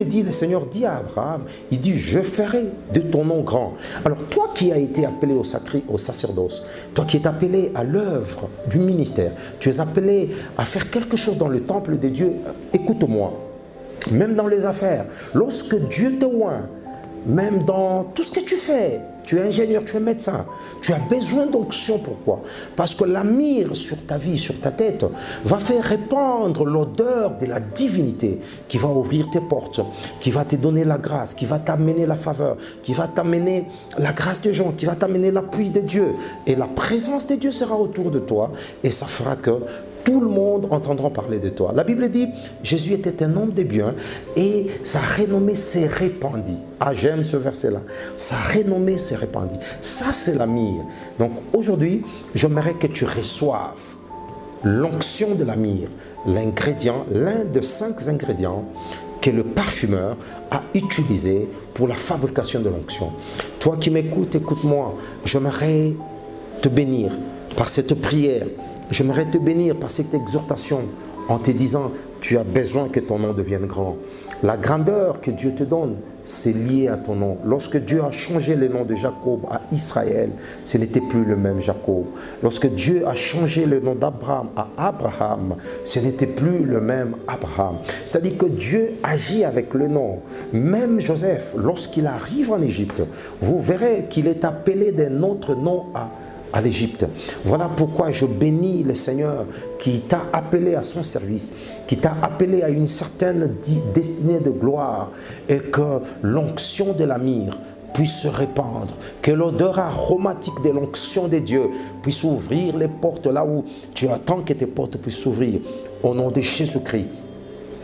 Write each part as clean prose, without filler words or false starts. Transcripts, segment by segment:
dit, le Seigneur dit à Abraham, il dit, je ferai de ton nom grand. Alors toi qui as été appelé au sacerdoce, toi qui es appelé à l'œuvre du ministère, tu es appelé à faire quelque chose dans le temple de Dieu, écoute-moi, même dans les affaires, lorsque Dieu te oint, même dans tout ce que tu fais, tu es ingénieur, tu es médecin, tu as besoin d'onction. Pourquoi? Parce que la myrrhe sur ta vie, sur ta tête, va faire répandre l'odeur de la divinité qui va ouvrir tes portes, qui va te donner la grâce, qui va t'amener la faveur, qui va t'amener la grâce des gens, qui va t'amener l'appui de Dieu. Et la présence de Dieu sera autour de toi et ça fera que tout le monde entendra parler de toi. La Bible dit, Jésus était un homme de bien et sa renommée s'est répandue. Ah, j'aime ce verset-là. Sa renommée s'est répandue. Ça, c'est la myrrhe. Donc aujourd'hui, j'aimerais que tu reçoives l'onction de la myrrhe, l'ingrédient, l'un de 5 ingrédients que le parfumeur a utilisé pour la fabrication de l'onction. Toi qui m'écoutes, écoute-moi. J'aimerais te bénir par cette prière. J'aimerais te bénir par cette exhortation en te disant, tu as besoin que ton nom devienne grand. La grandeur que Dieu te donne, c'est lié à ton nom. Lorsque Dieu a changé le nom de Jacob à Israël, ce n'était plus le même Jacob. Lorsque Dieu a changé le nom d'Abraham à Abraham, ce n'était plus le même Abraham. C'est-à-dire que Dieu agit avec le nom. Même Joseph, lorsqu'il arrive en Égypte, vous verrez qu'il est appelé d'un autre nom à l'Égypte. Voilà pourquoi je bénis le Seigneur qui t'a appelé à son service, qui t'a appelé à une certaine destinée de gloire et que l'onction de la myrrhe puisse se répandre, que l'odeur aromatique de l'onction de Dieu puisse ouvrir les portes là où tu attends que tes portes puissent s'ouvrir. Au nom de Jésus-Christ,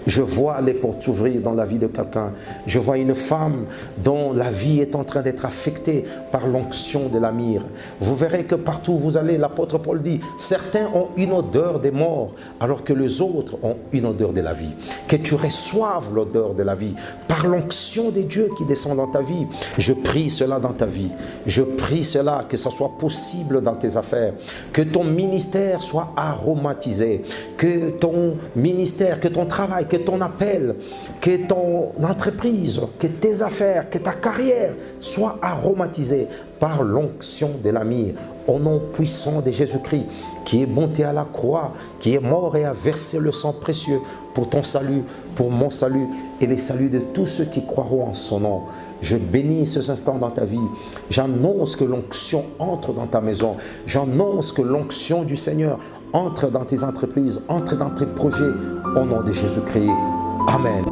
je vois les portes s'ouvrir dans la vie de quelqu'un. Je vois une femme dont la vie est en train d'être affectée par l'onction de la myrrhe. Vous verrez que partout où vous allez, l'apôtre Paul dit, certains ont une odeur des morts, alors que les autres ont une odeur de la vie. Que tu reçoives l'odeur de la vie par l'onction de Dieu qui descend dans ta vie. Je prie cela dans ta vie. Je prie cela, que ça soit possible dans tes affaires. Que ton ministère soit aromatisé. Que ton ministère, que ton travail, que ton appel, que ton entreprise, que tes affaires, que ta carrière soient aromatisées par l'onction de la myrrhe. Au nom puissant de Jésus-Christ, qui est monté à la croix, qui est mort et a versé le sang précieux pour ton salut, pour mon salut et les saluts de tous ceux qui croiront en son nom. Je bénis ces instants dans ta vie. J'annonce que l'onction entre dans ta maison. J'annonce que l'onction du Seigneur entre dans tes entreprises, entre dans tes projets, au nom de Jésus-Christ. Amen.